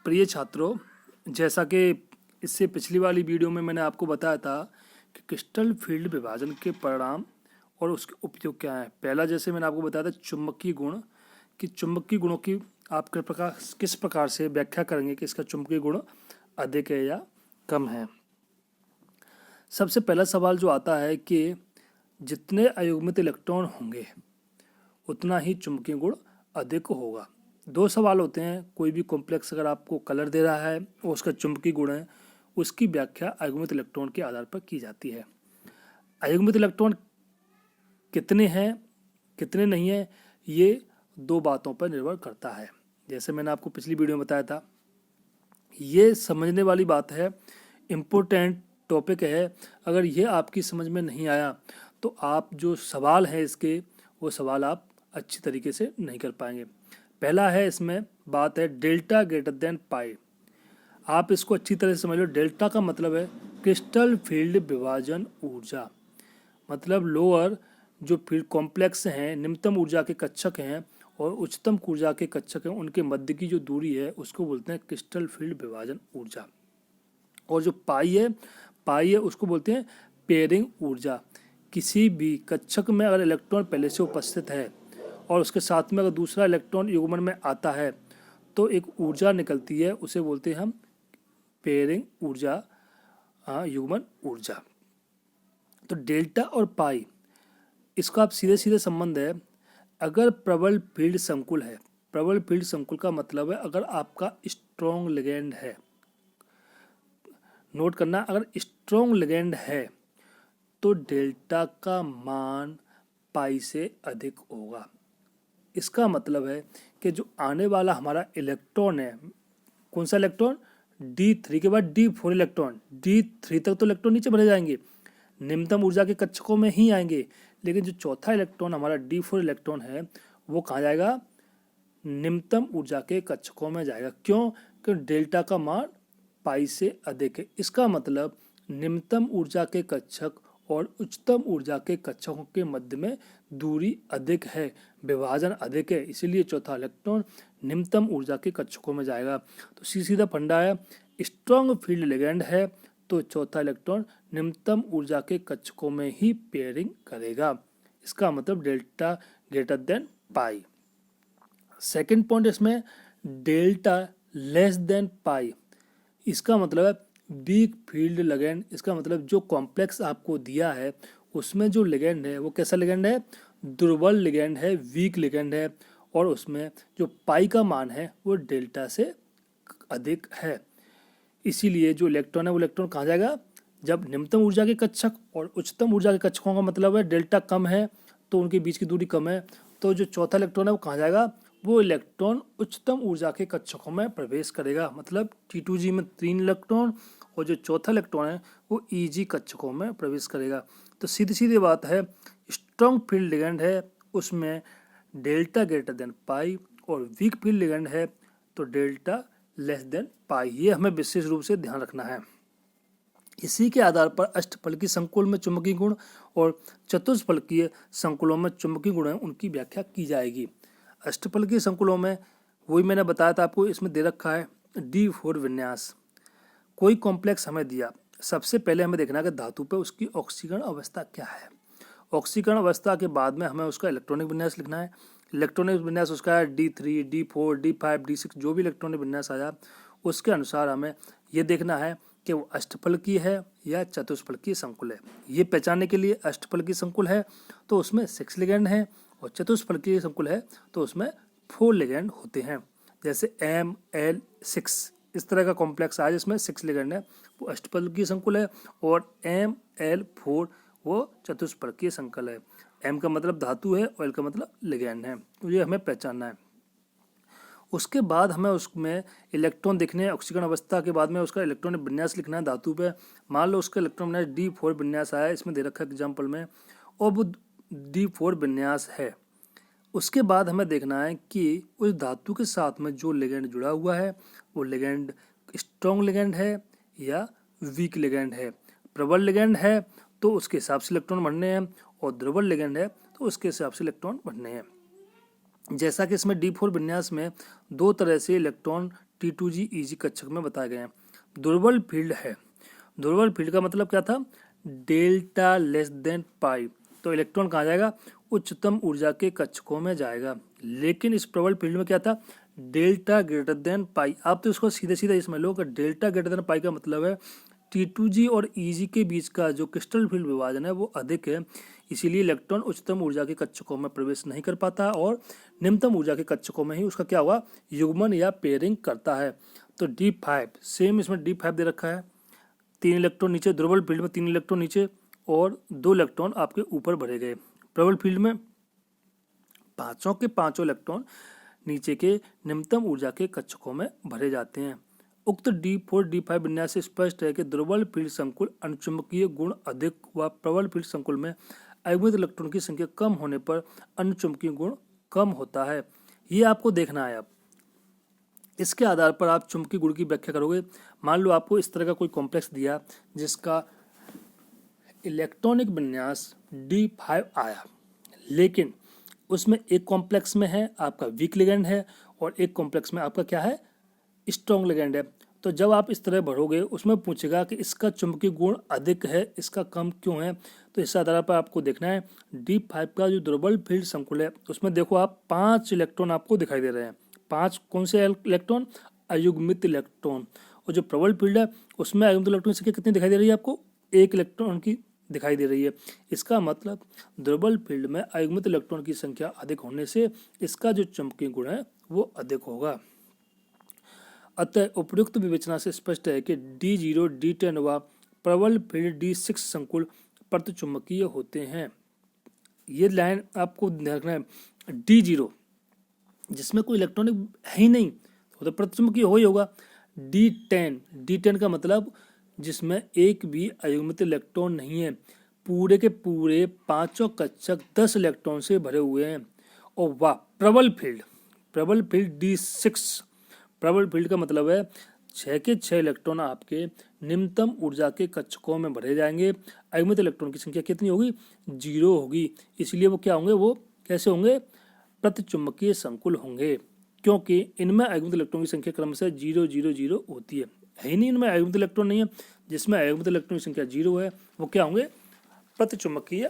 प्रिय छात्रों, जैसा कि इससे पिछली वाली वीडियो में मैंने आपको बताया था कि क्रिस्टल फील्ड विभाजन के परिणाम और उसके उपयोग क्या हैं। पहला जैसे मैंने आपको बताया था चुंबकीय गुण, कि चुंबकीय गुणों की आप किस प्रकार से व्याख्या करेंगे कि इसका चुंबकीय गुण अधिक है या कम है। सबसे पहला सवाल जो आता है कि जितने अयुग्मित इलेक्ट्रॉन होंगे उतना ही चुंबकीय गुण अधिक होगा। दो सवाल होते हैं, कोई भी कॉम्प्लेक्स अगर आपको कलर दे रहा है और उसका चुंबकीय गुण है, उसकी व्याख्या अयुग्मित इलेक्ट्रॉन के आधार पर की जाती है। अयुग्मित इलेक्ट्रॉन कितने हैं कितने नहीं है, ये दो बातों पर निर्भर करता है। जैसे मैंने आपको पिछली वीडियो में बताया था, ये समझने वाली बात है, इम्पोर्टेंट टॉपिक है। अगर ये आपकी समझ में नहीं आया तो आप जो सवाल है इसके, वो सवाल आप अच्छी तरीके से नहीं कर पाएंगे। पहला है, इसमें बात है डेल्टा ग्रेटर देन पाई। आप इसको अच्छी तरह से समझ लो। डेल्टा का मतलब है क्रिस्टल फील्ड विभाजन ऊर्जा, मतलब लोअर जो फील्ड कॉम्प्लेक्स हैं, निम्नतम ऊर्जा के कक्षक हैं और उच्चतम ऊर्जा के कक्षक हैं, उनके मध्य की जो दूरी है उसको बोलते हैं क्रिस्टल फील्ड विभाजन ऊर्जा। और जो पाई है उसको बोलते हैं पेयरिंग ऊर्जा। किसी भी कक्षक में अगर इलेक्ट्रॉन पहले से उपस्थित है और उसके साथ में अगर दूसरा इलेक्ट्रॉन युग्मन में आता है तो एक ऊर्जा निकलती है, उसे बोलते हैं हम पेयरिंग ऊर्जा, युग्मन ऊर्जा। तो डेल्टा और पाई, इसका आप सीधे सीधे संबंध है। अगर प्रबल फील्ड संकुल है, प्रबल फील्ड संकुल का मतलब है अगर आपका स्ट्रॉन्ग लिगेंड है, नोट करना, अगर स्ट्रॉन्ग लिगेंड है तो डेल्टा का मान पाई से अधिक होगा। इसका मतलब है कि जो आने वाला हमारा इलेक्ट्रॉन है, कौन सा इलेक्ट्रॉन, D3 के बाद D4 इलेक्ट्रॉन, D3 तक तो इलेक्ट्रॉन नीचे बढ़े जाएंगे, निम्नतम ऊर्जा के कक्षकों में ही आएंगे, लेकिन जो चौथा इलेक्ट्रॉन हमारा D4 इलेक्ट्रॉन है वो कहाँ जाएगा, निम्नतम ऊर्जा के कक्षकों में जाएगा। क्यों? क्योंकि डेल्टा का मान पाई से अधिक है। इसका मतलब निम्नतम ऊर्जा के कक्षक और उच्चतम ऊर्जा के कक्षकों के मध्य में दूरी अधिक है, विभाजन अधिक है, इसीलिए चौथा इलेक्ट्रॉन निम्नतम ऊर्जा के कक्षकों में जाएगा। तो सीधा फंडा है, स्ट्रॉन्ग फील्ड लिगेंड है तो चौथा इलेक्ट्रॉन निम्नतम ऊर्जा के कक्षकों में ही पेयरिंग करेगा। इसका मतलब delta greater than pi. Second point इसमें डेल्टा लेस देन पाई, इसका मतलब है वीक फील्ड लिगेंड। इसका मतलब जो कॉम्प्लेक्स आपको दिया है उसमें जो लिगेंड है वो कैसा लिगेंड है, दुर्बल लिगेंड है, वीक लिगेंड है, और उसमें जो पाई का मान है वो डेल्टा से अधिक है। इसीलिए जो इलेक्ट्रॉन है वो इलेक्ट्रॉन कहाँ जाएगा, जब निम्नतम ऊर्जा के कक्षक और उच्चतम ऊर्जा के कक्षकों का मतलब है डेल्टा कम है तो उनके बीच की दूरी कम है, तो जो चौथा इलेक्ट्रॉन है वो कहाँ जाएगा, वो इलेक्ट्रॉन उच्चतम ऊर्जा के कक्षकों में प्रवेश करेगा। मतलब T2G में 3 इलेक्ट्रॉन और जो चौथा इलेक्ट्रॉन है वो EG कक्षकों में प्रवेश करेगा। तो सीधी सीधी बात है, स्ट्रॉन्ग फील्ड लिगेंड है उसमें डेल्टा ग्रेटर देन पाई, और वीक फील्ड लिगेंड है तो डेल्टा लेस देन पाई। ये हमें विशेष रूप से ध्यान रखना है। इसी के आधार पर अष्टफलकीय संकुल में चुंबकीय गुण और चतुष्फलकीय संकुलों में चुंबकीय गुण है उनकी व्याख्या की जाएगी। अष्टफलकीय संकुलों में वही मैंने बताया था आपको, इसमें दे रखा है D4 विन्यास। कोई कॉम्प्लेक्स हमें दिया, सबसे पहले हमें देखना है कि धातु पे उसकी ऑक्सीकरण अवस्था क्या है। ऑक्सीकरण अवस्था के बाद में हमें उसका इलेक्ट्रॉनिक विन्यास लिखना है। इलेक्ट्रॉनिक विन्यास उसका है D3, D4, D5, D6, जो भी इलेक्ट्रॉनिक विन्यास आया उसके अनुसार हमें ये देखना है कि वो अष्टफलकीय है या चतुष्फलकीय संकुल है। ये पहचानने के लिए अष्टफलकीय संकुल है तो उसमें 6 लिगेंड हैं और चतुष्फलकीय संकुल है तो उसमें 4 लिगेंड होते हैं। जैसे ML6 इस तरह का कॉम्प्लेक्स आया जिसमें 6 लिगेंड है, वो अष्टफलकीय संकुल है, और ML4 वो चतुष्फलकीय संकुल है। M का मतलब धातु है और L का मतलब लिगेंड है, तो ये हमें पहचानना है। उसके बाद हमें उसमें इलेक्ट्रॉन देखने हैं। ऑक्सीकरण अवस्था के बाद में उसका इलेक्ट्रॉनिक विन्यास लिखना है धातु पे। मान लो उसका इलेक्ट्रॉन विन्यास D4 विन्यास आया, इसमें दे रखा है एग्जाम्पल में, और वो D4 विन्यास है। उसके बाद हमें देखना है कि उस धातु के साथ में जो लिगेंड जुड़ा हुआ है वो लिगेंड स्ट्रॉन्ग लिगेंड है या वीक लिगेंड है। प्रबल लिगेंड है तो उसके हिसाब से इलेक्ट्रॉन बढ़ने हैं, और दुर्बल लिगेंड है तो उसके हिसाब से इलेक्ट्रॉन बढ़ने हैं। जैसा कि इसमें D4 विन्यास में 2 तरह से इलेक्ट्रॉन T2G EG कक्षक में बताए गए हैं। दुर्बल फील्ड है, दुर्बल फील्ड का मतलब क्या था, डेल्टा लेस देन पाई, तो इलेक्ट्रॉन कहाँ जाएगा, उच्चतम ऊर्जा के कक्षकों में जाएगा। लेकिन इस प्रबल फील्ड में क्या था, डेल्टा ग्रेटर देन पाई। आप तो इसको सीधे सीधे इसमें लो, डेल्टा ग्रेटर देन पाई का मतलब है T2G और EG के बीच का जो क्रिस्टल फील्ड विभाजन है वो अधिक है, इसीलिए इलेक्ट्रॉन उच्चतम ऊर्जा के कक्षकों में प्रवेश नहीं कर पाता और निम्नतम ऊर्जा के कक्षकों में ही उसका क्या हुआ, युग्मन या पेयरिंग करता है। तो D5 सेम, इसमें D5 दे रखा है, 3 इलेक्ट्रॉन नीचे, दुर्बल फील्ड में 3 इलेक्ट्रॉन नीचे और 2 इलेक्ट्रॉन आपके ऊपर भरे गए। प्रबल फील्ड में पांचों के पांचों इलेक्ट्रॉन नीचे के निम्नतम ऊर्जा के कक्षकों में भरे जाते हैं। उक्त D4 D5 विन्यास से स्पष्ट है कि दुर्बल फील्ड संकुल अनुचुंबकीय गुण अधिक व प्रबल फील्ड संकुल में अयुग्मित इलेक्ट्रॉन की संख्या कम होने पर अनुचुंबकीय गुण कम होता है। ये आपको देखना है। अब इसके आधार पर आप चुंबकीय गुण की व्याख्या करोगे। मान लो आपको इस तरह का कोई कॉम्प्लेक्स दिया जिसका इलेक्ट्रॉनिक विन्यास D5 आया, लेकिन उसमें एक कॉम्प्लेक्स में है आपका वीक लिगेंड है और एक कॉम्प्लेक्स में आपका क्या है, स्ट्रॉन्ग लिगेंड है। तो जब आप इस तरह भरोगे उसमें पूछेगा कि इसका चुंबकीय गुण अधिक है, इसका कम क्यों है। तो इस आधार पर आपको देखना है D5 का जो दुर्बल फील्ड संकुल है उसमें देखो आप 5 इलेक्ट्रॉन आपको दिखाई दे रहे हैं। 5 कौन से इलेक्ट्रॉन, अयुग्मित इलेक्ट्रॉन। और जो प्रबल फील्ड है उसमें अयुग्मित इलेक्ट्रॉन की संख्या कितनी दिखाई दे रही है आपको, 1 इलेक्ट्रॉन की दिखाई दे रही है। इसका मतलब दुर्बल फील्ड में अयुग्मित इलेक्ट्रॉन की संख्या अधिक होने से इसका जो चुंबकीय गुण है वो अधिक होगा। अतः उपयुक्त विवेचना से स्पष्ट है कि D0 D10 व प्रबल फील्ड D6 संकुल प्रतिचुंबकीय होते हैं। ये लाइन आपको ध्यान रखना है, D0 जिसमें कोई इलेक्ट्रॉनिक है ही नहीं वो तो प्रतिचुंबकीय हो ही होगा। D10 का मतलब जिसमें एक भी अयुग्मित इलेक्ट्रॉन नहीं है, पूरे के पूरे पांचों कक्षक 10 इलेक्ट्रॉन से भरे हुए हैं। और वाह, प्रबल फील्ड D6, प्रबल फील्ड का मतलब है 6 के 6 इलेक्ट्रॉन आपके निम्नतम ऊर्जा के कक्षकों में भरे जाएंगे। अयुग्मित इलेक्ट्रॉन की संख्या कितनी होगी, 0 होगी। इसलिए वो क्या होंगे, वो कैसे होंगे, प्रतिचुंबकीय संकुल होंगे, क्योंकि इनमें अयुग्मित इलेक्ट्रॉन की संख्या क्रमशः 0 0 0 होती है ही नहीं, इनमें अयुग्मित इलेक्ट्रॉन नहीं है। जिसमें अयुग्मित इलेक्ट्रॉन की संख्या 0 है वो क्या होंगे, प्रतिचुंबकीय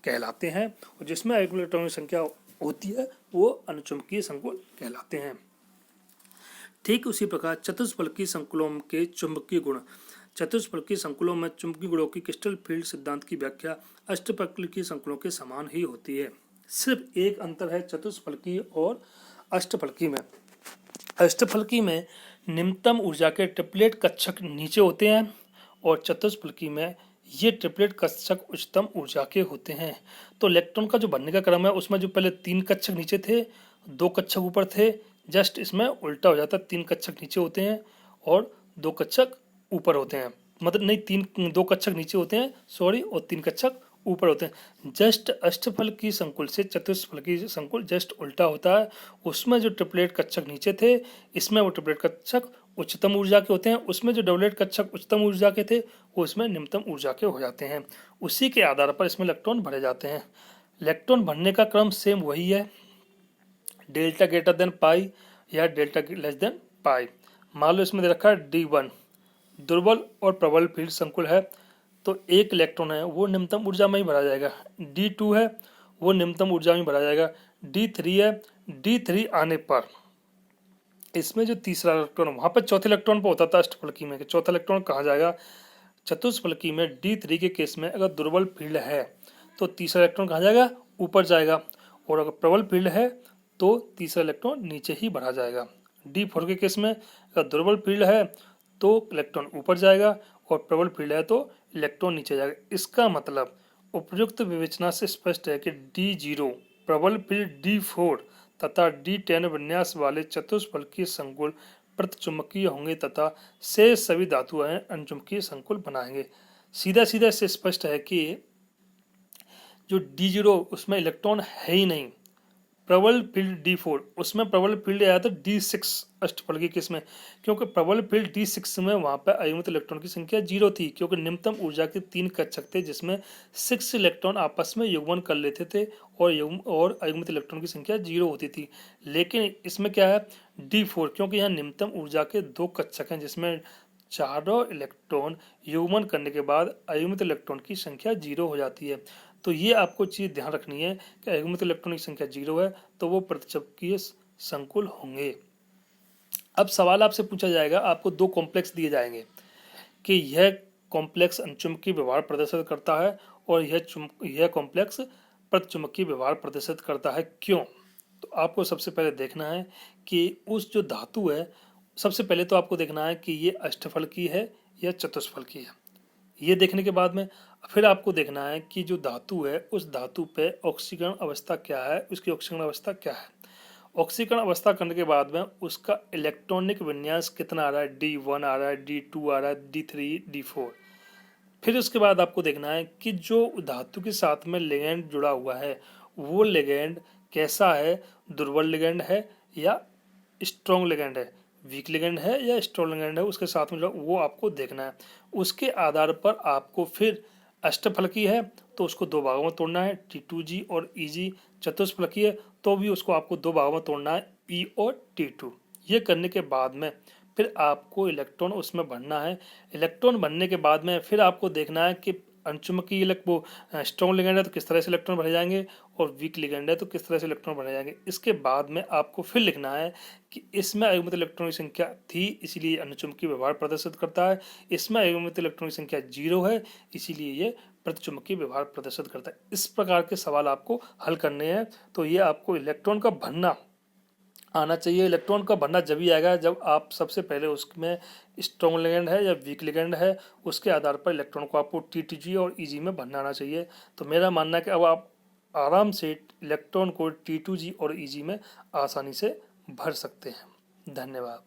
कहलाते हैं, और जिसमें अयुग्मित इलेक्ट्रॉन की संख्या होती है वो अनुचुंबकीय संकुल कहलाते हैं। ठीक उसी प्रकार चतुष्फलकीय संकुलों के चुंबकीय गुण, चतुष्फलकीय संकुलों में चुंबकीय गुणों की क्रिस्टल फील्ड सिद्धांत की व्याख्या अष्टफलकीय संकुलों के समान ही होती है। सिर्फ एक अंतर है चतुष्फलकीय और अष्टफलकीय में। अष्टफलकीय में निम्नतम ऊर्जा के ट्रिपलेट कक्षक नीचे होते हैं और चतुष्फलकीय में ये ट्रिपलेट कक्षक उच्चतम ऊर्जा के होते हैं। तो इलेक्ट्रॉन का जो बनने का क्रम है उसमें जो पहले 3 कक्षक नीचे थे, 2 कक्षक ऊपर थे, जस्ट इसमें उल्टा हो जाता है, 3 कक्षक नीचे होते हैं और 2 कक्षक ऊपर होते हैं। मतलब नहीं, 2 कक्षक नीचे होते हैं सॉरी, और 3 कक्षक ऊपर होते हैं। जस्ट अष्टफलकीय संकुल से चतुष्फलकीय संकुल जस्ट उल्टा होता है। उसमें जो ट्रिपलेट कक्षक नीचे थे, इसमें वो ट्रिपलेट कक्षक उच्चतम ऊर्जा के होते हैं। उसमें जो डबलेट कक्षक उच्चतम ऊर्जा के थे वो इसमें निम्नतम ऊर्जा के हो जाते हैं। उसी के आधार पर इसमें इलेक्ट्रॉन भरे जाते हैं। इलेक्ट्रॉन भरने का क्रम सेम वही है, डेल्टा ग्रेटर देन पाई या डेल्टा लेस देन पाई। मान लो इसमें दे रखा है D1 दुर्बल और प्रबल फील्ड संकुल है, तो 1 इलेक्ट्रॉन है वो निम्नतम ऊर्जा में ही भरा जाएगा। D2 है वो निम्नतम ऊर्जा में भरा जाएगा। D3 है, D3 आने पर इसमें जो तीसरा इलेक्ट्रॉन वहाँ पर चौथे इलेक्ट्रॉन पर होता था अष्टफलकी में, चौथा इलेक्ट्रॉन कहाँ जाएगा, चतुष्फलकी में D3 के केस में अगर दुर्बल फील्ड है तो तीसरा इलेक्ट्रॉन कहाँ जाएगा, ऊपर जाएगा, और अगर प्रबल फील्ड है तो तीसरा इलेक्ट्रॉन नीचे ही भरा जाएगा। D4 के केस में अगर दुर्बल फील्ड है तो इलेक्ट्रॉन ऊपर जाएगा और प्रबल फील्ड है तो इलेक्ट्रॉन नीचे जाएगा। इसका मतलब उपयुक्त विवेचना से स्पष्ट है कि D0 प्रबल फील्ड D4 तथा D10 विन्यास वाले चतुष्फलकीय संकुल प्रतिचुंबकीय होंगे तथा शेष सभी धातुएं अनुचुंबकीय संकुल बनाएंगे। सीधा सीधा इससे स्पष्ट है कि जो D0 उसमें इलेक्ट्रॉन है ही नहीं, प्रबल फील्ड D4, उसमें प्रबल फील्ड आया था D6 अष्टफलकीय केस में, क्योंकि प्रबल फील्ड D6 में वहां पर अयुग्मित इलेक्ट्रॉन की संख्या 0 थी, क्योंकि निम्नतम ऊर्जा के 3 कक्षक थे जिसमें 6 इलेक्ट्रॉन आपस में युग्मन कर लेते थे और अयुग्मित इलेक्ट्रॉन की संख्या 0 होती थी। लेकिन इसमें क्या है, D4, क्योंकि यहाँ निम्नतम ऊर्जा के 2 कक्षक हैं जिसमें चारों इलेक्ट्रॉन युग्मन करने के बाद अयुग्मित इलेक्ट्रॉन की संख्या 0 हो जाती है। तो ये आपको चीज ध्यान रखनी है कि अयुग्मित इलेक्ट्रॉन की संख्या 0 है तो वो प्रतिचक्रीय संकुल होंगे। अब सवाल आपसे पूछा जाएगा, आपको 2 कॉम्प्लेक्स दिए जाएंगे कि यह कॉम्प्लेक्स अनचुंबकीय व्यवहार प्रदर्शित करता है और यह कॉम्प्लेक्स प्रतिचुंबकीय व्यवहार प्रदर्शित करता है, क्यों? तो आपको सबसे पहले देखना है कि उस जो धातु है, सबसे पहले तो आपको देखना है कि ये अष्टफलकीय है या चतुष्फलकीय है। ये देखने के बाद में फिर आपको देखना है कि जो धातु है उस धातु पे ऑक्सीकरण अवस्था क्या है, उसकी ऑक्सीकरण अवस्था क्या है। ऑक्सीकरण अवस्था करने के बाद में उसका इलेक्ट्रॉनिक विन्यास कितना आ रहा है, D1 आ रहा है, D2 आ रहा है, D3, D4। फिर उसके बाद आपको देखना है कि जो धातु के साथ में लिगैंड जुड़ा हुआ है वो लिगैंड कैसा है, दुर्बल लिगैंड है या स्ट्रॉन्ग लिगैंड है, वीक लिगैंड है या स्ट्रॉन्ग लिगैंड है, उसके साथ में जो वो आपको देखना है। उसके आधार पर आपको फिर अष्टफलकीय है तो उसको 2 भागों में तोड़ना है, T2G और EG। चतुष्फलकीय है तो भी उसको आपको 2 भागों में तोड़ना है, E और T2। ये करने के बाद में फिर आपको इलेक्ट्रॉन उसमें भरना है। इलेक्ट्रॉन भरने के बाद में फिर आपको देखना है कि अनचुंबकीय वो स्ट्रॉन्ग लिगैंड है तो किस तरह से इलेक्ट्रॉन भरे जाएंगे और वीक लिगैंड है तो किस तरह से इलेक्ट्रॉन भरे जाएंगे। इसके बाद में आपको फिर लिखना है कि इसमें अयुग्मित इलेक्ट्रॉन की संख्या थी इसीलिए अनचुंबकीय व्यवहार प्रदर्शित करता है, इसमें अयुग्मित इलेक्ट्रॉन की संख्या 0 है इसीलिए ये प्रतिचुंबकीय व्यवहार प्रदर्शित करता है। इस प्रकार के सवाल आपको हल करने हैं। तो ये आपको इलेक्ट्रॉन का भरना आना चाहिए। इलेक्ट्रॉन का भरना जब ही आएगा जब आप सबसे पहले उसमें स्ट्रॉन्ग लिगैंड है या वीक लिगैंड है, उसके आधार पर इलेक्ट्रॉन को आपको T2G और EG में भरना आना चाहिए। तो मेरा मानना है कि अब आप आराम से इलेक्ट्रॉन को T2G और EG में आसानी से भर सकते हैं। धन्यवाद।